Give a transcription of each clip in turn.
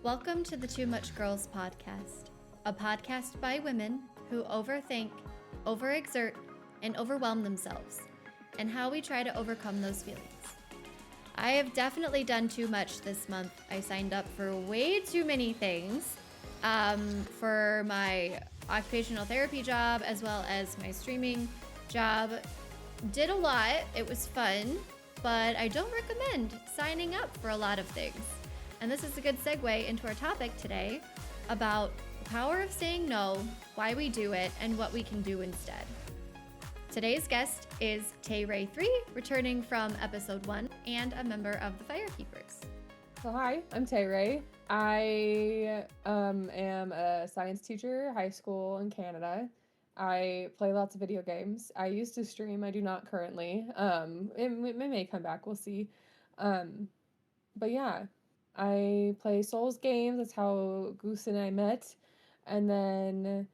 Welcome to the Too Much Girls podcast, a podcast by women who overthink, overexert, and overwhelm themselves, and how we try to overcome those feelings. I have definitely done too much this month. I signed up for way too many things for my occupational therapy job as well as my streaming job. Did a lot. It was fun, but I don't recommend signing up for a lot of things. And this is a good segue into our topic today about the power of saying no, why we do it, and what we can do instead. Today's guest is Tay Ray 3, returning from episode 1 and a member of the Firekeepers. So hi, I'm Tay Ray. I am a science teacher, high school in Canada. I play lots of video games. I used to stream. I do not currently. It may come back. We'll see. But yeah, I play Souls games. That's how Goose and I met. And then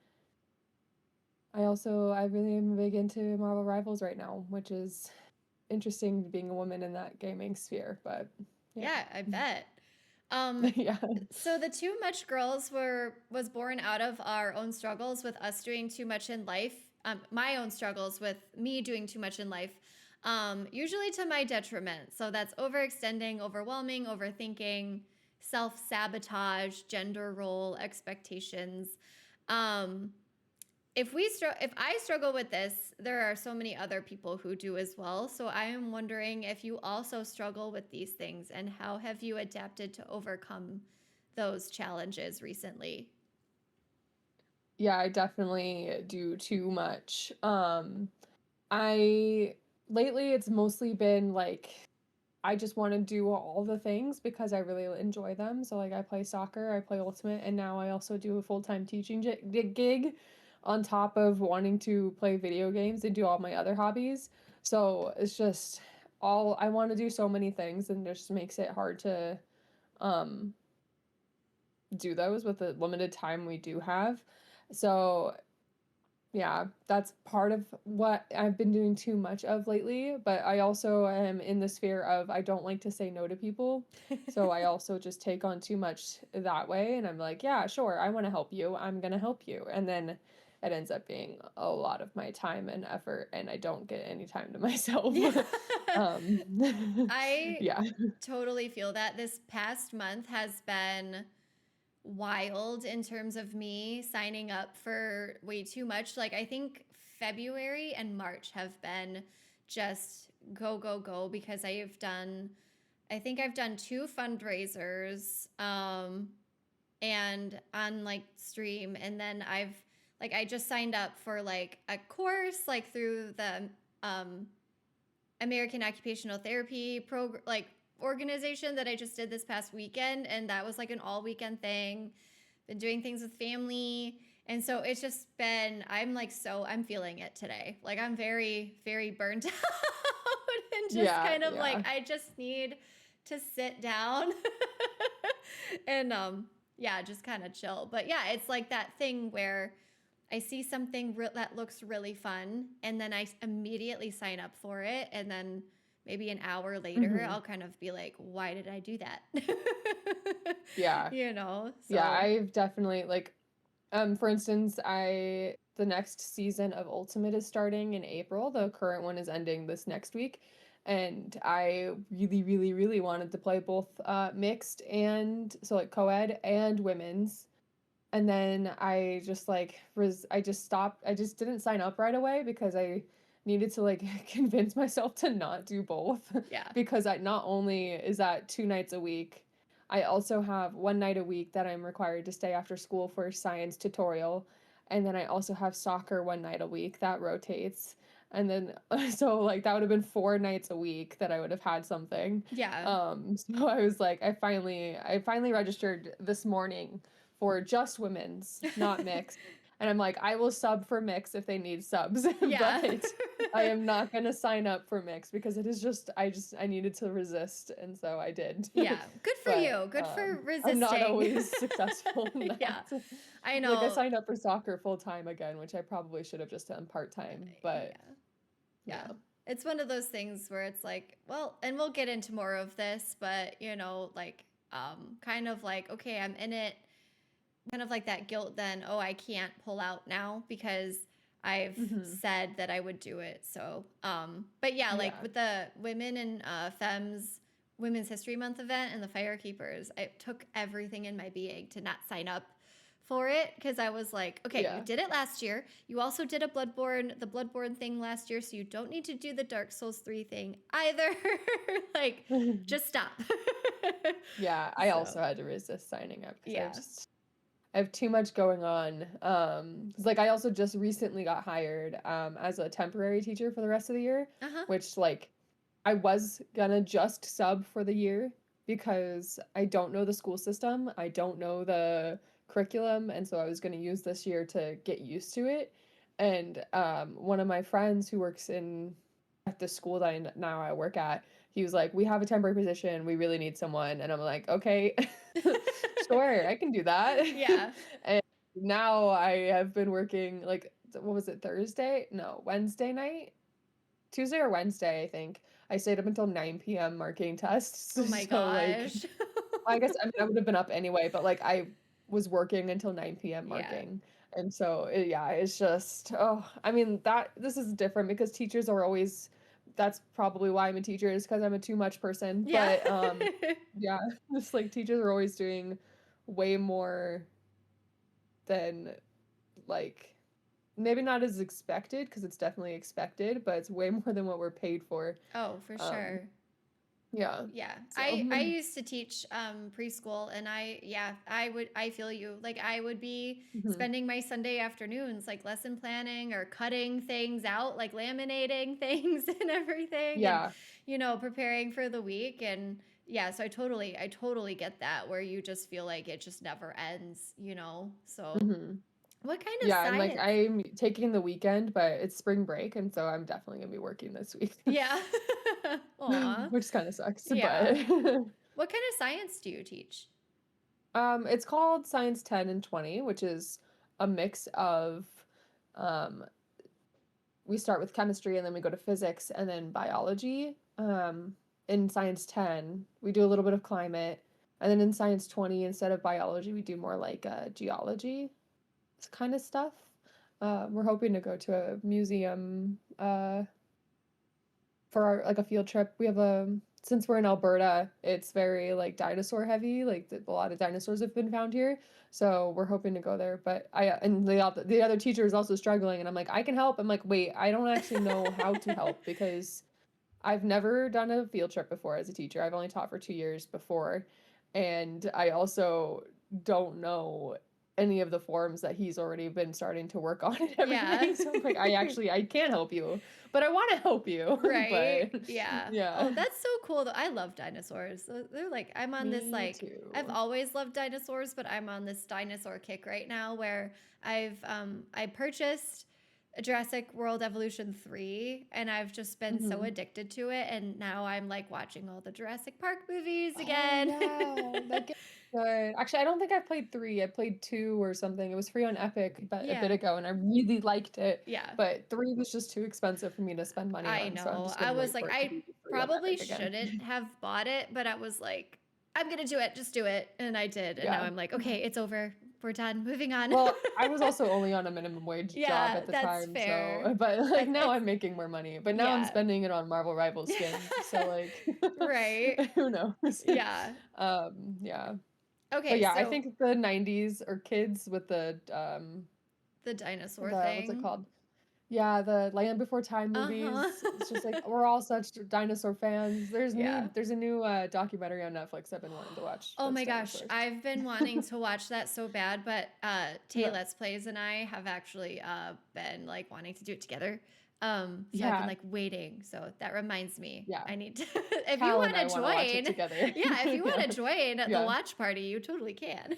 I really am big into Marvel Rivals right now, which is interesting being a woman in that gaming sphere. But yeah I bet. yeah. So the Too Much Girls was born out of our own struggles with us doing too much in life. My own struggles with me doing too much in life, usually to my detriment. So that's overextending, overwhelming, overthinking, self-sabotage, gender role expectations. If I struggle with this, there are so many other people who do as well. So I am wondering if you also struggle with these things and how have you adapted to overcome those challenges recently? Yeah, I definitely do too much. I lately it's mostly been like I just want to do all the things because I really enjoy them. So like I play soccer, I play ultimate, and now I also do a full-time teaching gig on top of wanting to play video games and do all my other hobbies. So it's just all I want to do so many things and it just makes it hard to um do those with the limited time we do have. So yeah, that's part of what I've been doing too much of lately, but I also am in the sphere of I don't like to say no to people. So I also just take on too much that way and I'm like, yeah, sure, I want to help you. I'm going to help you. And then it ends up being a lot of my time and effort and I don't get any time to myself. Yeah. Yeah. I totally feel that. This past month has been wild in terms of me signing up for way too much. Like I think February and March have been just go, go, go because I think I've done 2 fundraisers and on like stream, and then I just signed up for like a course like through the American Occupational Therapy program, like organization that I just did this past weekend, and that was like an all weekend thing. Been doing things with family, and so it's just been I'm feeling it today. Like I'm very, very burnt out and just kind of like I just need to sit down and just kind of chill. But yeah, it's like that thing where I see something that looks really fun, and then I immediately sign up for it, and then maybe an hour later, I'll kind of be like, why did I do that? Yeah. So. Yeah, I've definitely for instance, the next season of Ultimate is starting in April. The current one is ending this next week. And I really, really, really wanted to play both mixed and so like co-ed and women's. And then I just I just stopped. I just didn't sign up right away because I needed to like convince myself to not do both. Yeah. Because I not only is that 2 nights a week, I also have 1 night a week that I'm required to stay after school for science tutorial. And then I also have soccer 1 night a week that rotates. And then so like that would have been 4 nights a week that I would have had something. Yeah. So I was like, I finally registered this morning for just women's, not mixed. And I'm like, I will sub for mix if they need subs. Yeah. But I am not going to sign up for mix because it is I needed to resist. And so I did. Yeah. Good for you. Good for resisting. I'm not always successful in that. Yeah. I know. Like I signed up for soccer full time again, which I probably should have just done part time. But yeah. It's one of those things where it's like, well, and we'll get into more of this, but like kind of like, okay, I'm in it, kind of like that guilt then, oh, I can't pull out now because I've Mhm. said that I would do it. So, but yeah, like Yeah. with the women and femmes Women's History Month event and the Firekeepers, I took everything in my being to not sign up for it because I was like, okay, you Yeah. did it last year. You also did the Bloodborne thing last year, so you don't need to do the Dark Souls 3 thing either. Like, just stop. Yeah, I So, also had to resist signing up because yeah. I have too much going on. 'Cause like I also just recently got hired as a temporary teacher for the rest of the year, Uh-huh. which like I was gonna just sub for the year because I don't know the school system, I don't know the curriculum, and so I was gonna use this year to get used to it. And one of my friends who works in at the school that now I work at, he was like, "We have a temporary position. We really need someone." And I'm like, "Okay, sure, I can do that." Yeah. And now I have been working like what was it, Thursday? No, Wednesday night? Tuesday or Wednesday, I think. I stayed up until 9 p.m. marking tests. Oh my So like gosh. I guess I mean I would have been up anyway, but like I was working until 9 p.m. Yeah. marking. And so yeah, it's just oh, I mean that this is different because teachers are always that's probably why I'm a teacher is because I'm a too much person. Yeah. But yeah, just like teachers are always doing way more than like maybe not as expected because it's definitely expected, but it's way more than what we're paid for. Oh, for Um, sure. yeah. Yeah. So I used to teach preschool and I feel you. Like I would be mhm. spending my Sunday afternoons like lesson planning or cutting things out, like laminating things and everything and Yeah. preparing for the week and yeah, so I totally get that where you just feel like it just never ends. So, Mhm. what kind of Yeah, and like science? I'm taking the weekend, but it's spring break, and so I'm definitely gonna be working this week, Yeah. Aw. which kind of sucks. Yeah. But What kind of science do you teach? it's called Science 10 and 20, which is a mix of um, we start with chemistry and then we go to physics and then biology. In Science 10, we do a little bit of climate, and then in Science 20, instead of biology, we do more like geology kind of stuff. We're hoping to go to a museum for our, like a field trip. We have a since we're in Alberta, it's very like dinosaur heavy. Like a lot of dinosaurs have been found here, so we're hoping to go there. But I and the other teacher is also struggling, and I'm like, I can help. I'm like, wait, I don't actually know how to help because I've never done a field trip before as a teacher. I've only taught for 2 years before, and I also don't know any of the forms that he's already been starting to work on and Yeah. everything. So I'm like, I can't help you, but I want to help you. Right. But Yeah. yeah, Oh, that's so cool though. I love dinosaurs. They're like I'm on this me like I've too. always loved dinosaurs, but I'm on this dinosaur kick right now where I purchased Jurassic World Evolution 3 and I've just been so Hmm. addicted to it and now I'm like watching all the Jurassic Park movies Oh again. yeah, that game's good. Actually, I don't think I played three. I played two or something. It was free on Epic but a bit Yeah. ago, and I really liked it. Yeah. But three was just too expensive for me to spend money I on, so I'm know. just I gonna was wait like, for it to I be free on probably Epic again. shouldn't have bought it, but I was like, I'm gonna do it. Just do it. And I did. And now Yeah. I'm like, okay, it's over. We're done. Moving on. Well, I was also only on a minimum wage job Yeah, at the that's time, fair. so but like now It's I'm making more money. But now I'm yeah. spending it on Marvel Rivals skins. So like Right. who knows? Yeah. Yeah. But Okay, yeah, I so think the 90s or kids with the dinosaur the what's it thing. called? Yeah, the Land Before Time Uh-huh. movies. It's just like we're all such dinosaur fans. Yeah. There's a new documentary on Netflix I've been wanting to watch Oh that's my gosh, dinosaurs. I've been wanting to watch that so bad, but Tay Yeah. Let's Plays and I have actually been like wanting to do it together. So I've been Yeah. like waiting. So that reminds me, Yeah. I need to if you Cal want and I to want to watch it join, together. yeah, if you want Yeah. to join the Yeah. watch party, you totally can.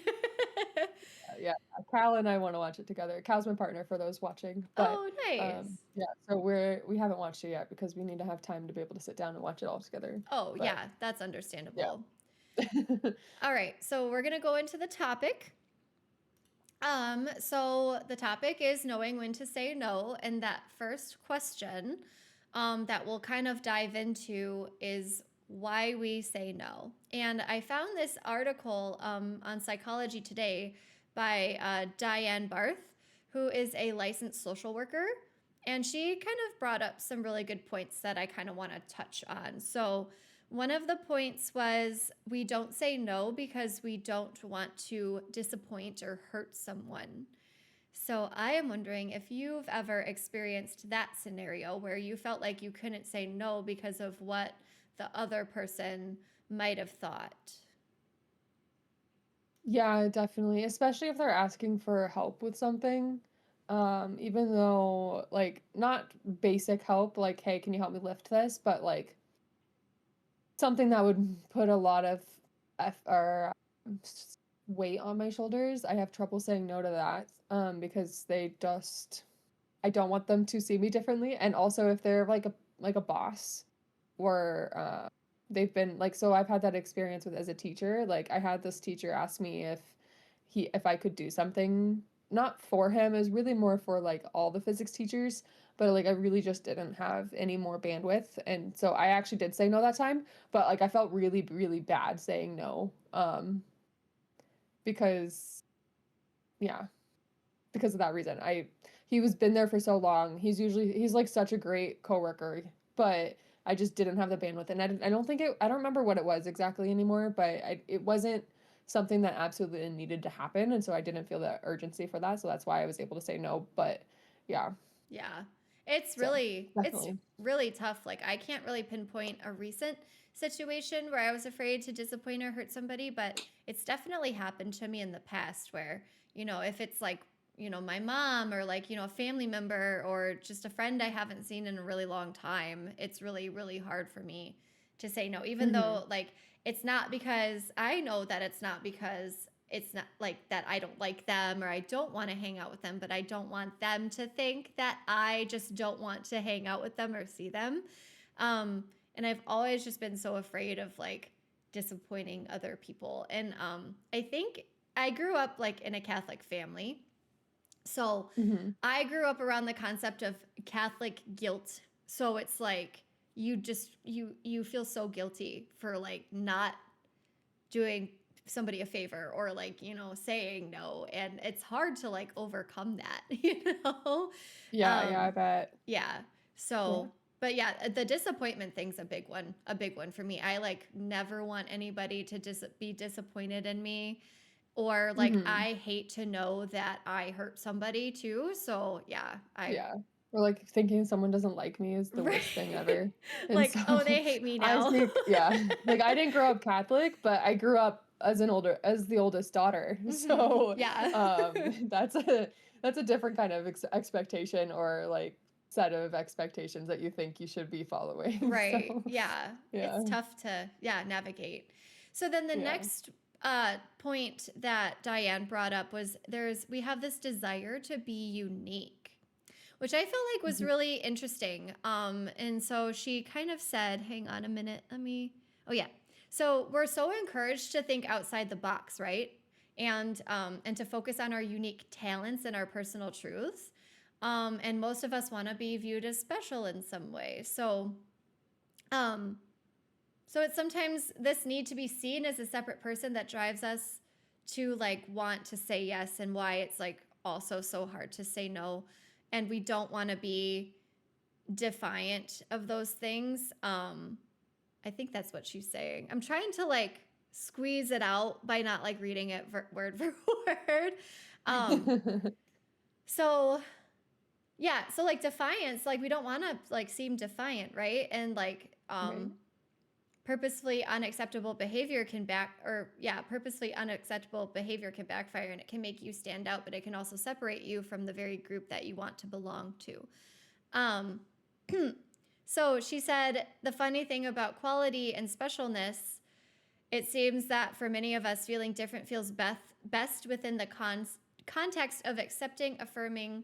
Yeah. Cal and I want to watch it together. Cal's my partner for those watching. But Oh, nice. yeah, so we haven't watched it yet because we need to have time to be able to sit down and watch it all together. Oh, But yeah, that's yeah. understandable. All right, so we're gonna go into the topic. So the topic is knowing when to say no, and that first question that we'll kind of dive into is why we say no. And I found this article on Psychology Today by Diane Barth, who is a licensed social worker. And she kind of brought up some really good points that I kind of want to touch on. So, one of the points was we don't say no because we don't want to disappoint or hurt someone. So I am wondering if you've ever experienced that scenario where you felt like you couldn't say no because of what the other person might have thought. Yeah, definitely. Especially if they're asking for help with something. Even though like not basic help, like, hey, can you help me lift this? But like something that would put a lot of weight on my shoulders. I have trouble saying no to that. Because they just I don't want them to see me differently. And also if they're like a boss or they've been like so I've had that experience with as a teacher. Like I had this teacher ask me if I could do something not for him, it was really more for like all the physics teachers, but like I really just didn't have any more bandwidth. And so I actually did say no that time, but like I felt really, really bad saying no. Because yeah, because of that reason. He was been there for so long. He's like such a great coworker, but I just didn't have the bandwidth, and I don't think I don't remember what it was exactly anymore, but it wasn't something that absolutely needed to happen, and so I didn't feel the urgency for that, so that's why I was able to say no. But yeah, Yeah. It's so really it's definitely. really tough. Like I can't really pinpoint a recent situation where I was afraid to disappoint or hurt somebody, but it's definitely happened to me in the past where, if it's like, my mom or like, a family member or just a friend I haven't seen in a really long time, it's really really hard for me to say no even Hmm. though like it's not because I know that it's not like that I don't like them or I don't want to hang out with them, but I don't want them to think that I just don't want to hang out with them or see them. Um, and I've always just been so afraid of like disappointing other people. And I think I grew up like in a Catholic family. So Hmm. I grew up around the concept of Catholic guilt. So it's like you feel so guilty for like not doing somebody a favor or like saying no, and it's hard to like overcome that. Yeah, yeah, I um bet. yeah. Yeah. So but yeah, the disappointment thing's a big one for me. I like never want anybody to be disappointed in me, or like Hmm. I hate to know that I hurt somebody too. So yeah, I Yeah. Or like thinking someone doesn't like me is the right. worst thing ever. And Like, so oh, they hate me I now. think, yeah, like I didn't grow up Catholic, but I grew up as the oldest daughter. So Yeah. that's a different kind of expectation or like set of expectations that you think you should be following. Right. So Yeah. It's yeah. tough to, yeah, navigate. So then the Yeah. next point that Diane brought up was we have this desire to be unique, which I felt like was Mhm. really interesting. And so she kind of said, hang on a minute, oh yeah. So we're so encouraged to think outside the box, right? And to focus on our unique talents and our personal truths. And most of us want to be viewed as special in some way. Um, so it's sometimes this need to be seen as a separate person that drives us to like want to say yes, and why it's like also so hard to say no. And we don't want to be defiant of those things. I think that's what she's saying. I'm trying to like squeeze it out by not like reading it word for word. Um, so yeah, so like defiance, like we don't want to like seem defiant, right? And like Right. purposefully unacceptable behavior can backfire, and it can make you stand out, but it can also separate you from the very group that you want to belong to. um, so she said the funny thing about quality and specialness, it seems that for many of us feeling different feels best within the context of accepting affirming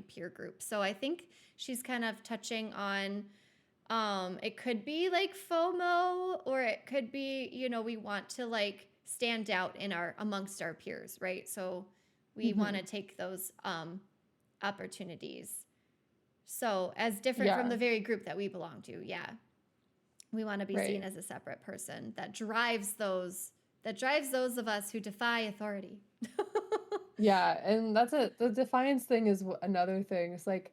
peer group. So I think she's kind of touching on it could be like FOMO, or it could be, we want to like stand out amongst our peers, right? So we want Hmm. to take those opportunities. So as different from Yeah. the very group that we belong to. Yeah. We want to be seen Right. as a separate person that drives those of us who defy authority. Yeah, and that's it. The defiance thing is another thing. It's like,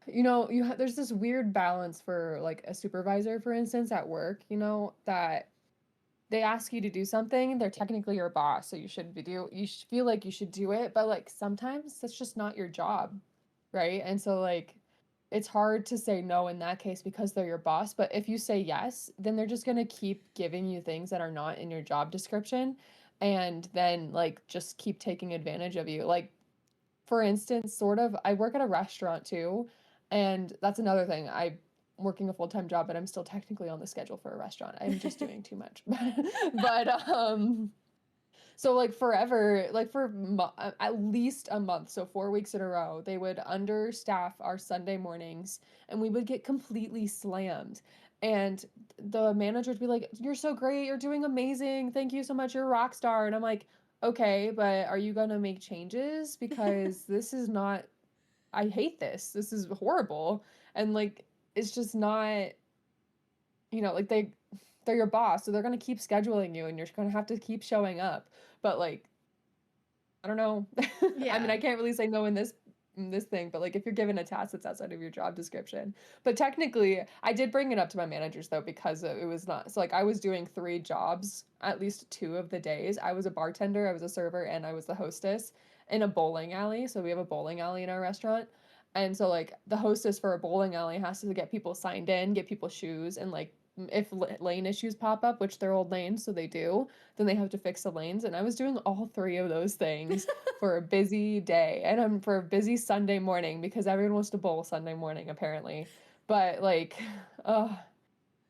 there's this weird balance for like a supervisor, for instance, at work, that they ask you to do something, they're technically your boss, so you should feel like you should do it, but like sometimes that's just not your job, right? And so like it's hard to say no in that case because they're your boss, but if you say yes, then they're just going to keep giving you things that are not in your job description and then like just keep taking advantage of you. Like for instance, sort of, I work at a restaurant too, and that's another thing. I'm working a full-time job, but I'm still technically on the schedule for a restaurant. I'm just doing too much. But so like forever, like for at least a month, so 4 weeks in a row, they would understaff our Sunday mornings and we would get completely slammed. And the manager would be like, "You're so great, you're doing amazing. Thank you so much, you're a rock star." And I'm like, "Okay, but are you gonna make changes? Because this is not, I hate this. This is horrible." And like it's just not, like they're your boss, so they're gonna keep scheduling you and you're gonna have to keep showing up. But like I don't know. I mean, Yeah. I can't really say no in this thing, but like if you're given a task that's outside of your job description. But technically, I did bring it up to my managers though because it was not, so like I was doing 3 jobs, at least 2 of the days. I was a bartender, I was a server, and I was the hostess in a bowling alley. So we have a bowling alley in our restaurant. And so like the hostess for a bowling alley has to get people signed in, get people shoes, and like if lane issues pop up, which they're old lanes, so they do, then they have to fix the lanes. And I was doing all 3 of those things for a busy day and for a busy Sunday morning because everyone wants to bowl Sunday morning apparently. But like, uh,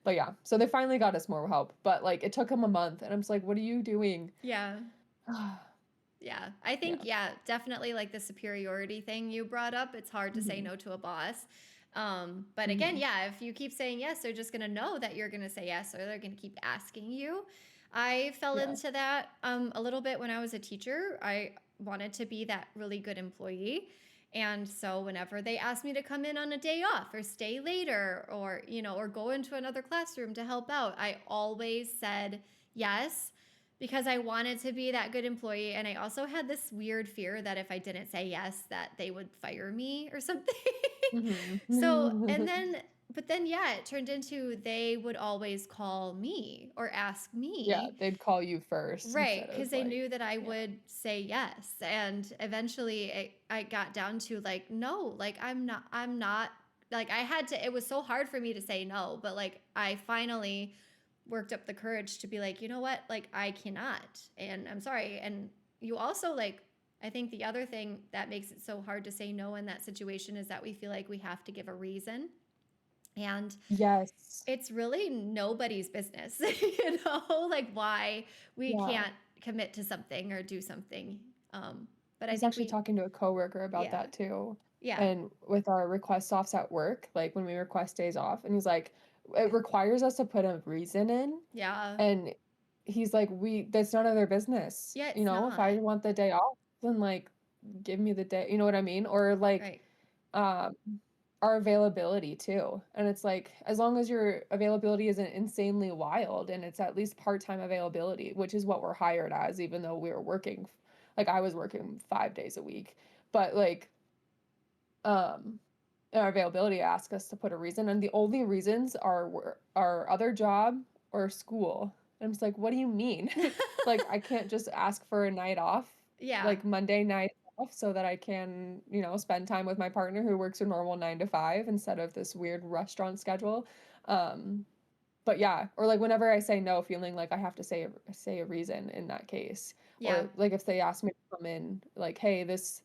but yeah, so they finally got us more help. But like, it took them a month, and I'm just like, "What are you doing?" Yeah. Yeah. I think, Yeah. yeah, definitely like the superiority thing you brought up. It's hard to say Hmm. no to a boss. But again, Hmm. yeah, if you keep saying yes, they're just going to know that you're going to say yes, or they're going to keep asking you. I fell Yeah. into that a little bit when I was a teacher. I wanted to be that really good employee. And so whenever they asked me to come in on a day off or stay later or, or go into another classroom to help out, I always said yes because I wanted to be that good employee. And I also had this weird fear that if I didn't say yes, that they would fire me or something. So, and Hmm. then, but then, yeah, it turned into they would always call me or ask Yeah, me. they'd call you first Right, instead because of they like, knew that I yeah. would say yes. And eventually I got down to like, no, like I'm not, like I had to, it was so hard for me to say no, but like I finally worked up the courage to be like, you know what, like I cannot, and I'm sorry. And you also like, I think the other thing that makes it so hard to say no in that situation is that we feel like we have to give a reason. And Yes. it's really nobody's business, like why we Yeah. can't commit to something or do something. But I I was think actually we, talking to a coworker about yeah, that too. yeah, And with our request offs at work, like when we request days off, and he's like, it requires us to put a reason in. yeah, And he's like, that's none of their business. yeah, it's If I not. want the day off, then like give me the day, you know what I mean? Or like Right. um our availability too. And it's like as long as your availability isn't insanely wild and it's at least part-time availability, which is what we're hired as, even though we were working, like I was working 5 days a week. But like um our availability asks us to put a reason, and the only reasons are our other job or school. And I'm just like, what do you mean? Like I can't just ask for a night off, Yeah. like Monday night off, so that I can, spend time with my partner who works a normal 9 to 5 instead of this weird restaurant schedule. Um, but yeah, or like whenever I say no, feeling like I have to say a reason in that case. Yeah. Or like if they ask me to come in, like, hey, this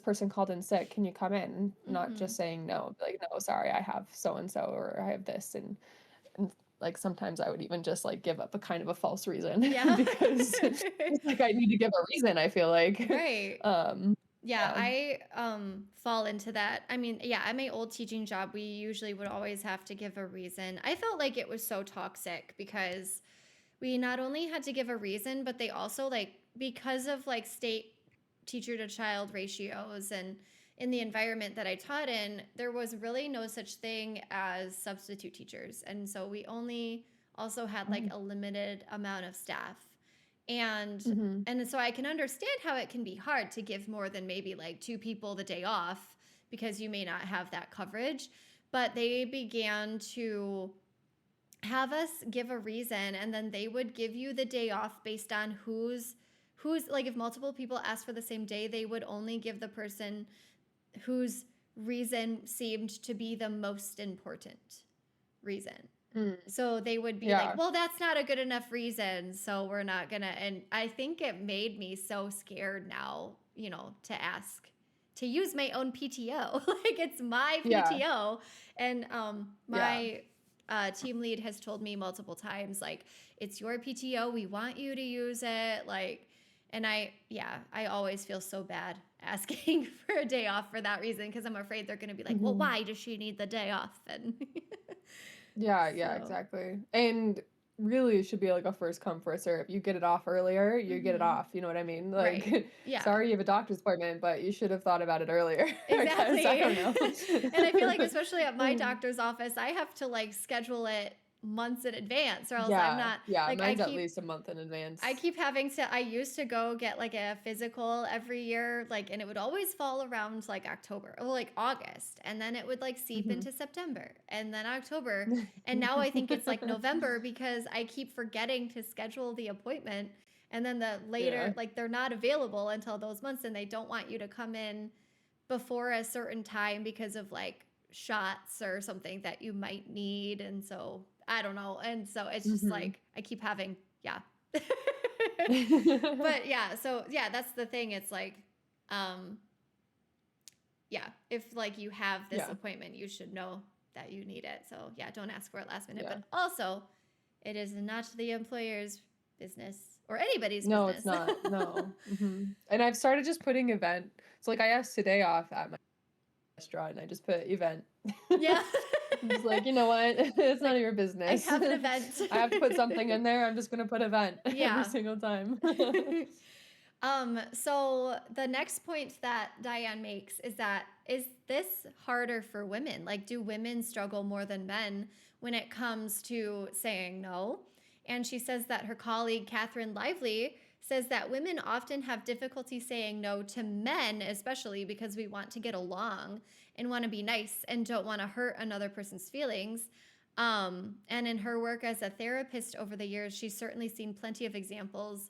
person called in sick, can you come in? Not Mm-hmm. just saying no, like, no, sorry, I have so and so, or I have this, and like sometimes I would even just like give up a kind of a false reason Yeah. because it's like I need to give a reason, I feel like. Right. Um, Yeah, yeah. I fall into that. I mean, yeah, at my old teaching job, we usually would always have to give a reason. I felt like it was so toxic because we not only had to give a reason, but they also like because of like state teacher to child ratios and in the environment that I taught in, there was really no such thing as substitute teachers. And so we only also had like Mm. a limited amount of staff. And Mhm. and so I can understand how it can be hard to give more than maybe like 2 people the day off because you may not have that coverage. But they began to have us give a reason, and then they would give you the day off based on who's like, if multiple people asked for the same day, they would only give the person whose reason seemed to be the most important reason. Mm. So they would be like, Yeah. well, that's not a good enough reason, so we're not gonna. And I think it made me so scared now, to ask to use my own PTO. Like, it's my Yeah. PTO. And Yeah. my team lead has told me multiple times, like, it's your PTO. We want you to use it. Like, and I always feel so bad asking for a day off for that reason, because I'm afraid they're going to be like, well, Mhm. why does she need the day off? And Yeah, so, exactly. And really it should be like a first come, first serve. You get it off earlier, you get it mm-hmm. off, you know what I mean? Right. Like, Yeah. sorry you have a doctor's appointment, but you should have thought about it earlier, I guess. I Exactly. don't know. And I feel like, especially at my doctor's office, I have to like schedule it months in advance, or else I'm Yeah, not yeah, like, mine's at least a month in advance. I used to go get like a physical every year, like, and it would always fall around like October or like August. And then it would like seep Mhm. into September and then October. And now I think it's like November, because I keep forgetting to schedule the appointment. And then the Yeah. later, like, they're not available until those months, and they don't want you to come in before a certain time because of like shots or something that you might need. And so I don't know. And so it's just Mhm. like I keep having, yeah. But yeah, so yeah, that's the thing. It's like, um, yeah, if like you have this Yeah, appointment, you should know that you need it. So yeah, don't ask for it last minute. yeah. But also, it is not the employer's business or anybody's No, it's business. not. No. And I've started just putting event. So like I asked today off at my restaurant and I just put event. Yeah. I'm just like, you know what? It's none Like, of your I business. have an event. I have to put something in there. I'm just gonna put event every Yeah. single time. So the next point that Diane makes is that, is this harder for women? Like, do women struggle more than men when it comes to saying no? And she says that her colleague, Catherine Lively, says that women often have difficulty saying no to men, especially because we want to get along and want to be nice and don't want to hurt another person's feelings. And in her work as a therapist over the years, she's certainly seen plenty of examples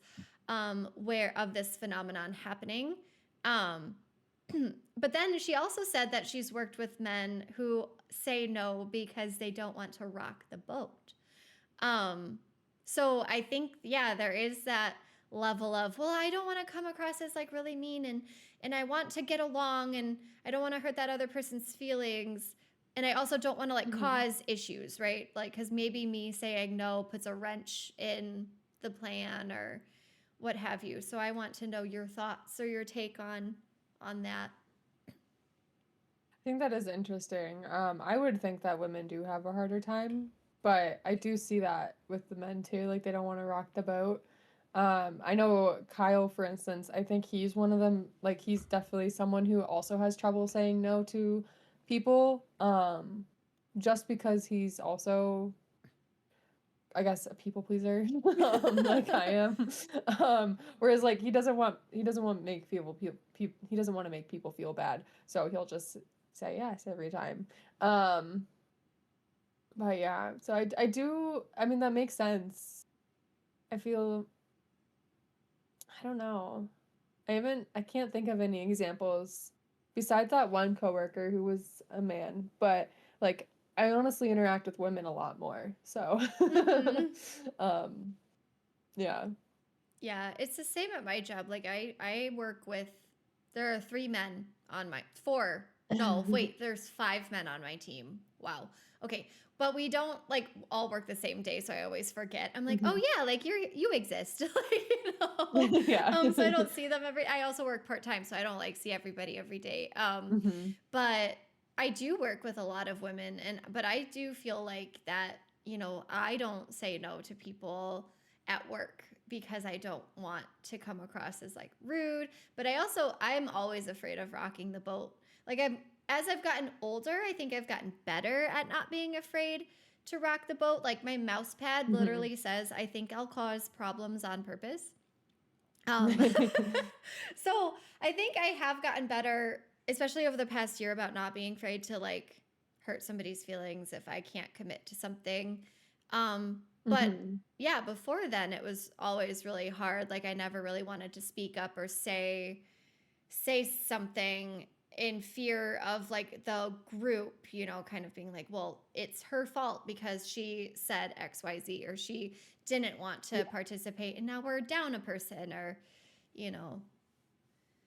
where of this phenomenon happening. Um, but then she also said that she's worked with men who say no because they don't want to rock the boat. So I think, yeah, there is that level of, well, I don't want to come across as like really mean, and I want to get along, and I don't want to hurt that other person's feelings. And I also don't want to like Mhm. cause issues, right? Like, because maybe me saying no puts a wrench in the plan or what have you. So I want to know your thoughts or your take on that. I think that is interesting. I would think that women do have a harder time, but I do see that with the men too. Like they don't want to rock the boat. I know Kyle, for instance, I think he's one of them. Like he's definitely someone who also has trouble saying no to people. Just because he's also, I guess, a people pleaser, like I am. Whereas like he doesn't want to make he doesn't want to make people feel bad, so he'll just say yes every time. Um, but yeah, so I do. I mean that makes sense. I feel I don't know. I can't think of any examples besides that one coworker who was a man, but like I honestly interact with women a lot more. So Mm-hmm. um yeah. Yeah, it's the same at my job. Like, I work with, there are 3 men on my, four. No, wait, there's 5 men on my team. Wow. Okay. But we don't like all work the same day, so I always forget. I'm like, oh Mhm. yeah, like you exist. Like, Yeah. so I don't see them I also work part-time, so I don't like see everybody every day. Mhm. But I do work with a lot of women, but I do feel like that, I don't say no to people at work because I don't want to come across as like rude. But I'm always afraid of rocking the boat. Like as I've gotten older, I think I've gotten better at not being afraid to rock the boat. Like my mouse pad literally says, I think I'll cause problems on purpose. So I think I have gotten better, especially over the past year, about not being afraid to like hurt somebody's feelings if I can't commit to something. But yeah, before then it was always really hard. Like I never really wanted to speak up or say something in fear of like the group, kind of being like, well, it's her fault because she said XYZ or she didn't want to participate and now we're down a person or, you know.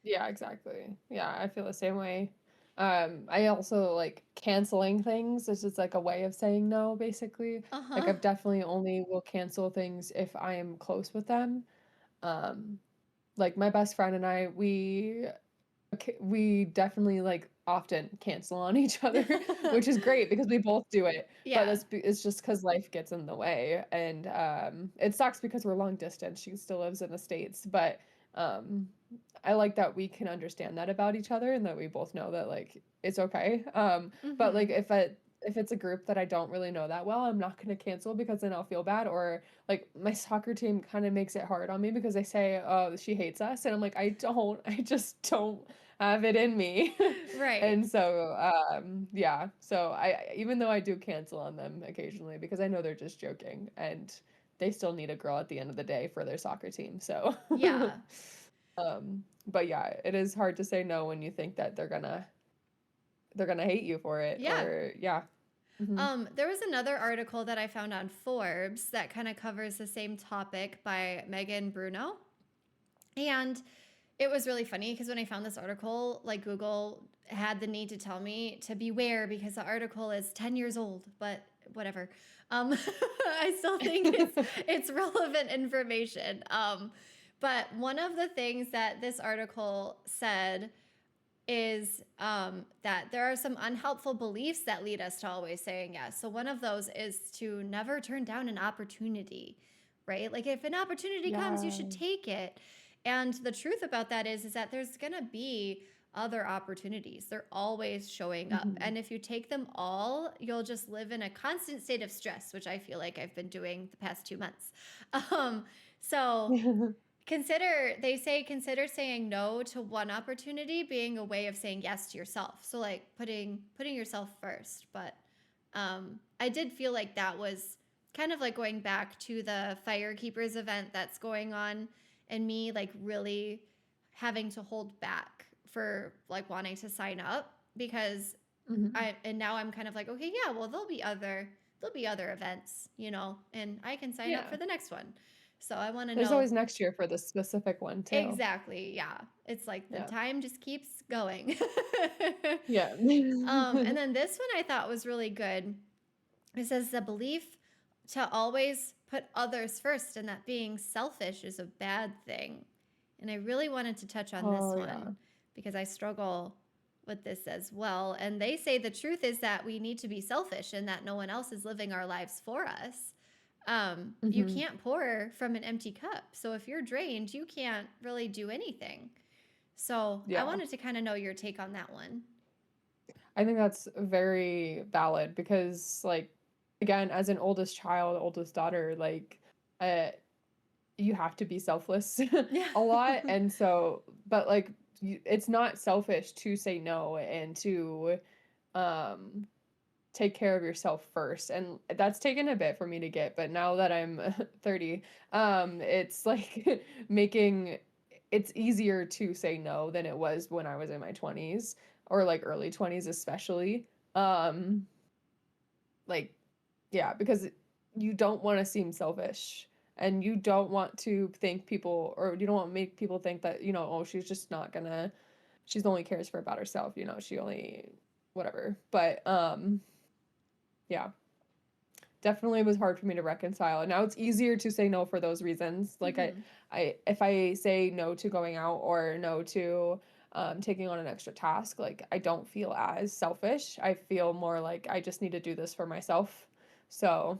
Yeah, exactly. Yeah, I feel the same way. I also like canceling things. It's just like a way of saying no, basically. Like Uh-huh. I've definitely only will cancel things if I am close with them. Um, like my best friend and I, we definitely like often cancel on each other, which is great because we both do it. But Yeah. it's just because life gets in the way, and it sucks because we're long distance. She still lives in the States, but um, I like that we can understand that about each other and that we both know that like it's okay. But like Mm-hmm. if it's a group that I don't really know that well, I'm not gonna cancel because then I'll feel bad. Or like my soccer team kind of makes it hard on me because they say, "Oh, she hates us," and I'm like, I just don't have it in me. Right. And so yeah, so I even though I do cancel on them occasionally because I know they're just joking and they still need a girl at the end of the day for their soccer team. So Yeah. but yeah, it is hard to say no when you think that they're gonna hate you for it Yeah. or yeah. Hmm. There was another article that I found on Forbes that kind of covers the same topic by Megan Bruno. And it was really funny because when I found this article, like Google had the need to tell me to beware because the article is 10 years old, but whatever. I still think it's relevant information. But one of the things that this article said is that there are some unhelpful beliefs that lead us to always saying yes. So one of those is to never turn down an opportunity, right? Like if an opportunity comes, you Yeah. should take it. And the truth about that is that there's going to be other opportunities. They're always showing up. Hmm. And if you take them all, you'll just live in a constant state of stress, which I feel like I've been doing the past 2 months. Um, so consider saying no to one opportunity being a way of saying yes to yourself. So like putting yourself first. But I did feel like that was kind of like going back to the Firekeepers event that's going on and me like really having to hold back for like wanting to sign up because Hmm. now I'm kind of like, okay, yeah, well there'll be other events, and I can sign up Yeah. for the next one. So I want to There's know. always next year for this specific one too. Exactly. Yeah. It's like the Yeah. time just keeps going. Yeah. And then this one I thought was really good. It says the belief to always put others first and that being selfish is a bad thing. And I really wanted to touch on this Oh yeah. one because I struggle with this as well. And they say the truth is that we need to be selfish and that no one else is living our lives for us. You Hmm. can't pour from an empty cup. So if you're drained, you can't really do anything. So I Yeah. wanted to kind of know your take on that one. I think that's very valid because, like, again, as an oldest child, oldest daughter, like, uh, you have to be selfless Yeah. a lot. And so, but like, it's not selfish to say no and to um, take care of yourself first. And that's taken a bit for me to get. But now that I'm 30, it's like it's easier to say no than it was when I was in my 20s or like early 20s especially. Um like yeah, because you don't want to seem selfish and you don't want to think people or you don't want to make people think that, oh, she's just not gonna she's only cares for about herself, she only whatever. But yeah, definitely was hard for me to reconcile. And now it's easier to say no for those reasons. Like Hmm. I if I say no to going out or no to taking on an extra task, like I don't feel as selfish. I feel more like I just need to do this for myself. So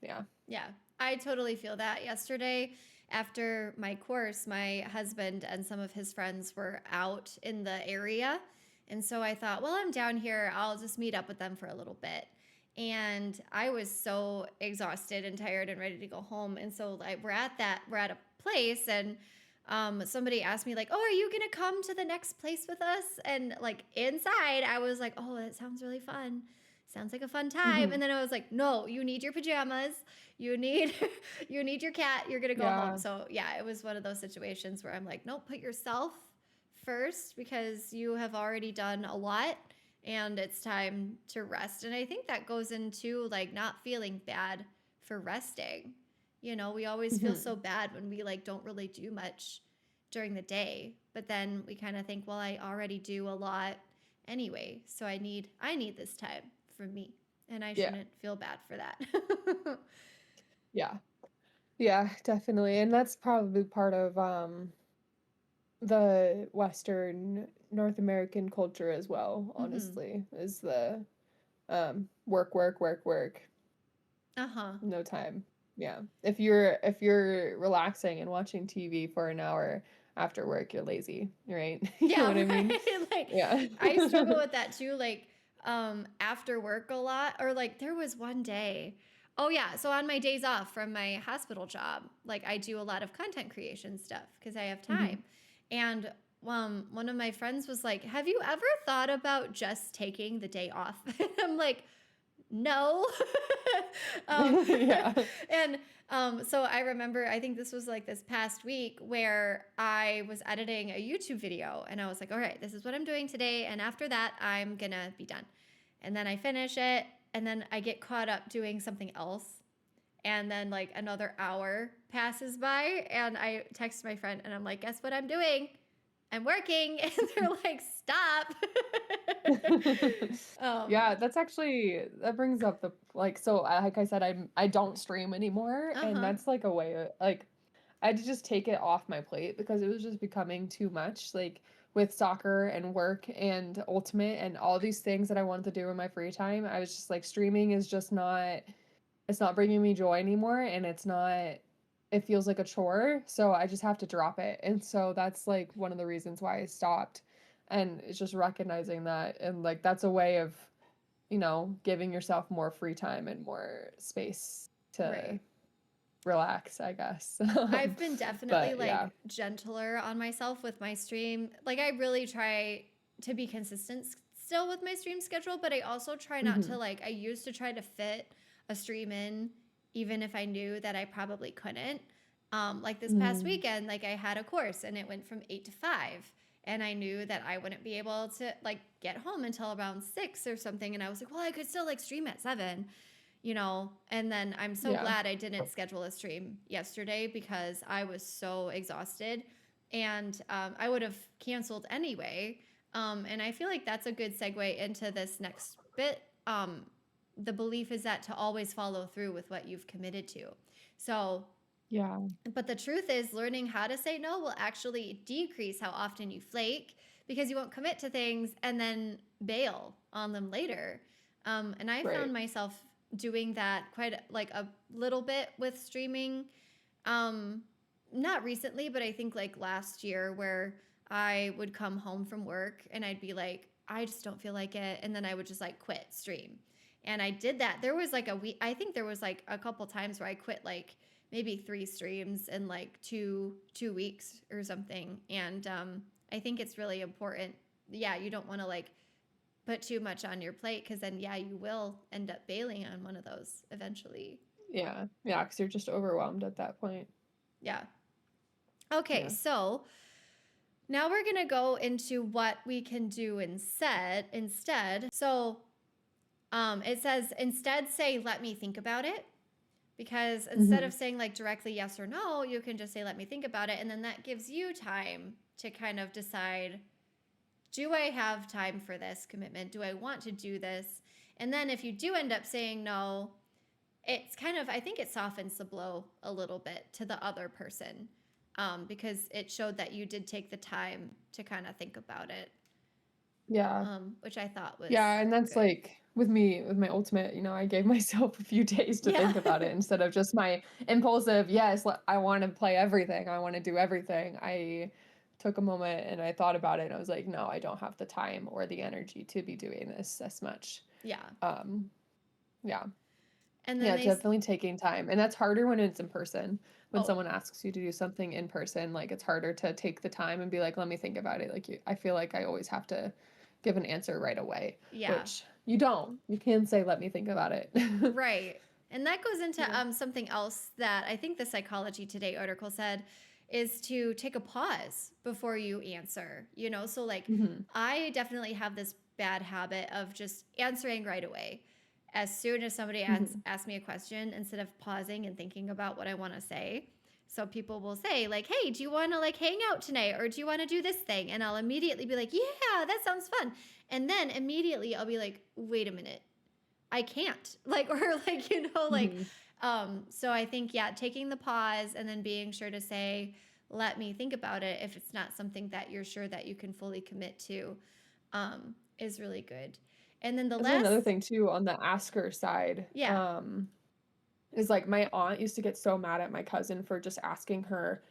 yeah. Yeah. I totally feel that. Yesterday, after my course, my husband and some of his friends were out in the area. And so I thought, well, I'm down here. I'll just meet up with them for a little bit. And I was so exhausted and tired and ready to go home. And so like we're at a place, and somebody asked me like, "Oh, are you gonna come to the next place with us?" And like inside, I was like, "Oh, that sounds really fun. Sounds like a fun time." Hmm. And then I was like, "No, you need your pajamas. You need you need your cat. You're gonna go home." Yeah. So yeah, it was one of those situations where I'm like, "Nope, put yourself first because you have already done a lot." And it's time to rest. And I think that goes into like not feeling bad for resting. You know, we always feel Hmm. so bad when we like don't really do much during the day, but then we kind of think, well, I already do a lot anyway, so I need this time for me, and I Yeah. shouldn't feel bad for that. Yeah. Yeah, definitely. And that's probably part of the Western North American culture as well, Mhm. honestly, is the work, work, work, work, Uh-huh. no time. Yeah. If you're relaxing and watching TV for an hour after work, you're lazy, right? You know Yeah, what I mean? right. Like Yeah. I struggle with that too, like after work a lot, or like there was one day. Oh yeah, so on my days off from my hospital job, like I do a lot of content creation stuff because I have Mhm. time. And one of my friends was like, "Have you ever thought about just taking the day off?" And I'm like, no. um, Yeah. and so I remember, I think this was like this past week where I was editing a YouTube video, and I was like, all right, this is what I'm doing today. And after that, I'm going to be done. And then I finish it, and then I get caught up doing something else. And then like another hour passes by, and I text my friend and I'm like, guess what I'm doing? I'm working. And they're like, stop. um, Yeah, that's actually that brings up the like so like I said I don't stream anymore, and uh-huh. that's like a way like I had to just take it off my plate because it was just becoming too much, like with soccer and work and ultimate and all these things that I wanted to do in my free time. I was just like streaming is just not it's not bringing me joy anymore, and it feels like a chore, so I just have to drop it. And so that's like one of the reasons why I stopped. And it's just recognizing that, and like that's a way of, giving yourself more free time and more space to Right. relax, I guess. I've been definitely But yeah. like gentler on myself with my stream. Like I really try to be consistent still with my stream schedule, but I also try not to Hmm. like I used to try to fit a stream in even if I knew that I probably couldn't. Like this past Hmm. weekend, like I had a course and it went from 8 to 5, and I knew that I wouldn't be able to like get home until around 6 or something, and I was like, well, I could still like stream at 7, you know. And then I'm so Yeah. glad I didn't schedule a stream yesterday because I was so exhausted, and I would have canceled anyway. And I feel like that's a good segue into this next bit. The belief is that to always follow through with what you've committed to. So Yeah. but the truth is, learning how to say no will actually decrease how often you flake because you won't commit to things and then bail on them later. And I found Right. myself doing that quite like a little bit with streaming. Um, Not recently, but I think like last year, where I would come home from work and I'd be like, I just don't feel like it. And then I would just like quit stream. And I did that. There was like a week, I think there was like a couple times where I quit like maybe 3 streams in like two weeks or something. And I think it's really important. Yeah, you don't want to like put too much on your plate because then yeah, you will end up bailing on one of those eventually. Yeah. Yeah, because you're just overwhelmed at that point. Yeah. Okay, Yeah. so now we're gonna go into what we can do instead. So it says instead say let me think about it, because instead Hmm. of saying like directly yes or no, you can just say let me think about it, and then that gives you time to kind of decide, do I have time for this commitment? Do I want to do this? And then if you do end up saying no, it's kind of, I think it softens the blow a little bit to the other person, because it showed that you did take the time to kind of think about it, Yeah. which I thought was Yeah, and that's good. like with my ultimate, I gave myself a few days to Yeah. think about it instead of just my impulsive, yes, I want to play everything. I want to do everything. I took a moment and I thought about it and I was like, no, I don't have the time or the energy to be doing this as much. Yeah. Um, yeah. And then Yeah, definitely taking time. And that's harder when it's in person. When oh, someone asks you to do something in person, like it's harder to take the time and be like, let me think about it. Like I feel like I always have to give an answer right away, yeah. which you don't. You can say, let me think about it. Right. And that goes into Yeah. something else that I think the Psychology Today article said is to take a pause before you answer. So like Hmm. I definitely have this bad habit of just answering right away. As soon as somebody Hmm. asks me a question, instead of pausing and thinking about what I want to say. So people will say like, "Hey, do you want to like hang out tonight or do you want to do this thing?" And I'll immediately be like, "Yeah, that sounds fun." And then immediately I'll be like, "Wait a minute. I can't." Like, or like, like, Hmm. so I think, yeah, taking the pause and then being sure to say, let me think about it if it's not something that you're sure that you can fully commit to, is really good. And then the That's another last, thing too on the asker side. yeah. Is like my aunt used to get so mad at my cousin for just asking her,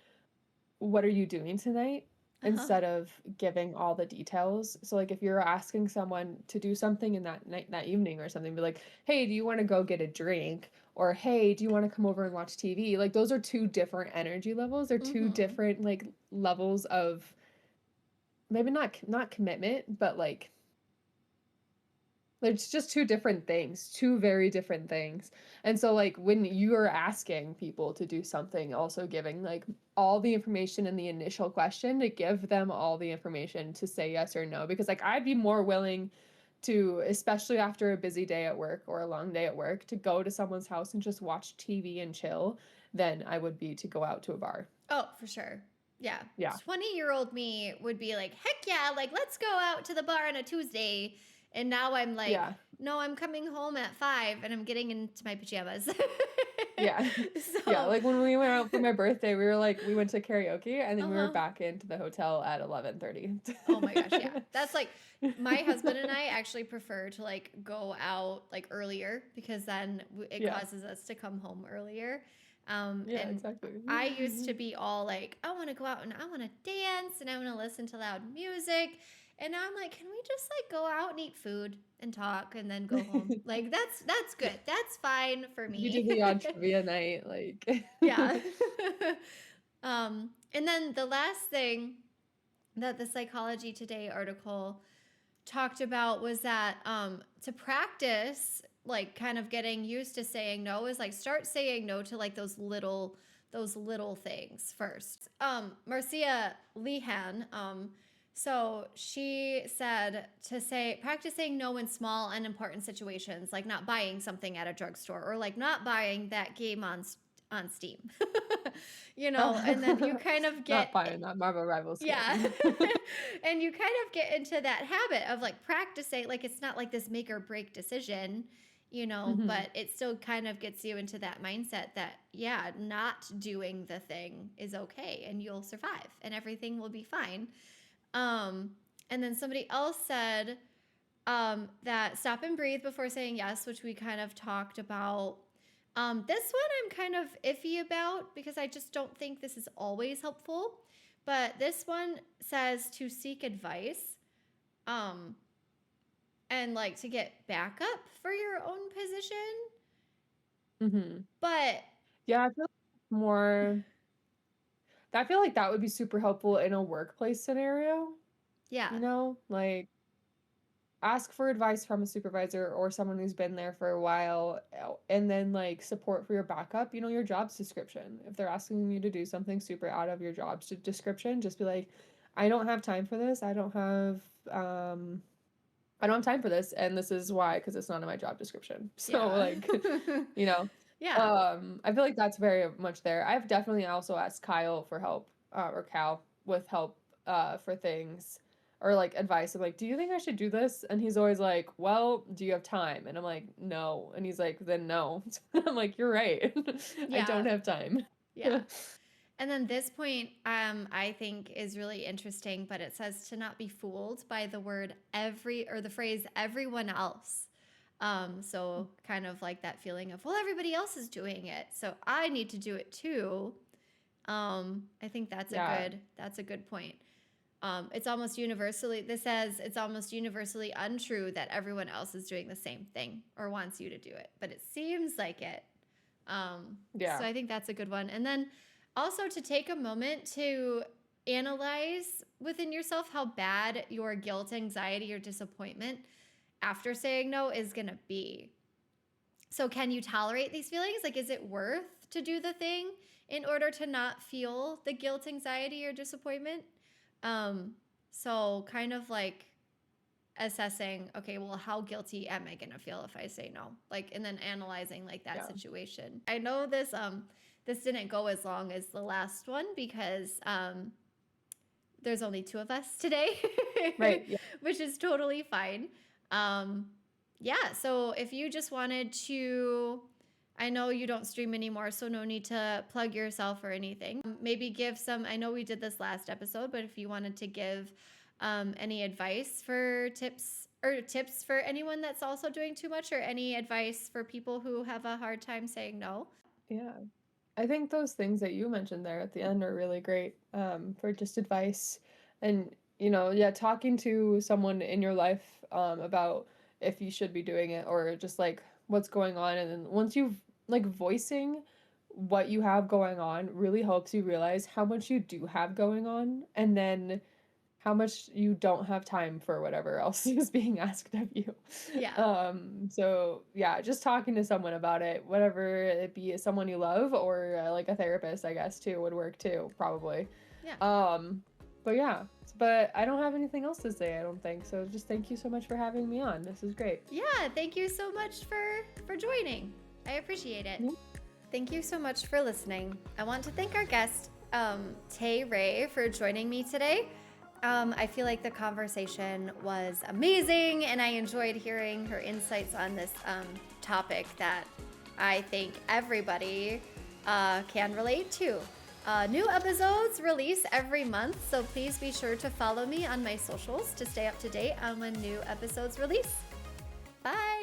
what are you doing tonight? Uh-huh. Instead of giving all the details. So like if you're asking someone to do something in that night, that evening or something, be like, hey, do you want to go get a drink? Or hey, do you want to come over and watch TV? Like those are two different energy levels. They're two Mm-hmm. different like levels of maybe not commitment, but like it's just two different things, two very different things. And so, like, when you're asking people to do something, also giving like all the information in the initial question to give them all the information to say yes or no. Because, like, I'd be more willing to, especially after a busy day at work or a long day at work, to go to someone's house and just watch TV and chill than I would be to go out to a bar. Oh, for sure. Yeah. Yeah. 20-year-old me would be like, heck yeah, like let's go out to the bar on a Tuesday. And now I'm like, Yeah. no, I'm coming home at 5 and I'm getting into my pajamas. Yeah. Yeah. So, Like when we went out for my birthday, we went to karaoke and then we were uh-huh. back into the hotel at 11:30. Oh my gosh, yeah. That's like my husband and I actually prefer to like go out like earlier because then it Yeah. causes us to come home earlier. Yeah, And exactly. I used to be all like, I want to go out and I want to dance and I want to listen to loud music. And now I'm like, can we just like go out and eat food and talk and then go home? Like that's good. That's fine for We do me. the odd trivia night, like Yeah. And then the last thing that the Psychology Today article talked about was that to practice like kind of getting used to saying no is like start saying no to like those little things first. Marcia Lehan, so she said to say practice saying no in small unimportant situations, like not buying something at a drugstore or like not buying that game on Steam. And then you kind of not get buying that Marvel Rivals yeah. game. And you kind of get into that habit of like practicing, like it's not like this make or break decision, Mhm. but it still kind of gets you into that mindset that, yeah, not doing the thing is okay and you'll survive and everything will be fine. Um, and then somebody else said that stop and breathe before saying yes, which we kind of talked about. This one I'm kind of iffy about because I just don't think this is always helpful. But this one says to seek advice, um, and like to get backup for your own position. Mhm. But Yeah, more I feel like that would be super helpful in a workplace scenario, yeah, like ask for advice from a supervisor or someone who's been there for a while, and then like support for your backup, your job's description. If they're asking you to do something super out of your job's description, just be like, I don't have time for this. I don't have time for this, and this is why, because it's not in my job description. So yeah, like, you know, yeah. I feel like that's very much there. I've definitely also asked Kyle for help, or Cal with help, for things or like advice. I'm like, do you think I should do this? And he's always like, well, do you have time? And I'm like, no. And he's like, then no. I'm like, you're right. I don't Yeah, have time. yeah. And then this point, I think is really interesting, but it says to not be fooled by the word every or the phrase everyone else. So kind of like that feeling of, well, everybody else is doing it, so I need to do it too. I think that's a good point. It's almost universally, this says it's almost universally untrue that everyone else is doing the same thing or wants you to do it, but it seems like it. So I think that's a good one. And then also to take a moment to analyze within yourself how bad your guilt, anxiety, or disappointment after saying no is going to be. So can you tolerate these feelings? Like, is it worth to do the thing in order to not feel the guilt, anxiety, or disappointment? So kind of like assessing, okay, well, how guilty am I going to feel if I say no? Like, and then analyzing like that situation. I know this didn't go as long as the last one because, there's only 2 of us today, Right. Yeah. which is totally fine. So if you just wanted to, I know you don't stream anymore, so no need to plug yourself or anything. Maybe give some, I know we did this last episode, but if you wanted to give any advice for tips for anyone that's also doing too much, or any advice for people who have a hard time saying no. Yeah. I think those things that you mentioned there at the end are really great for just advice. And, talking to someone in your life about if you should be doing it or just like what's going on. And then once you've like voicing what you have going on really helps you realize how much you do have going on and then how much you don't have time for whatever else is being asked of you. Yeah. So yeah, just talking to someone about it, whatever it be, someone you love or like a therapist, I guess too would work too, probably. Yeah. But I don't have anything else to say, I don't think. So just thank you so much for having me on. This is great. Yeah, thank you so much for joining. I appreciate it. Yeah. Thank you so much for listening. I want to thank our guest, Tay Ray, for joining me today. I feel like the conversation was amazing, and I enjoyed hearing her insights on this topic that I think everybody can relate to. New episodes release every month, so please be sure to follow me on my socials to stay up to date on when new episodes release. Bye!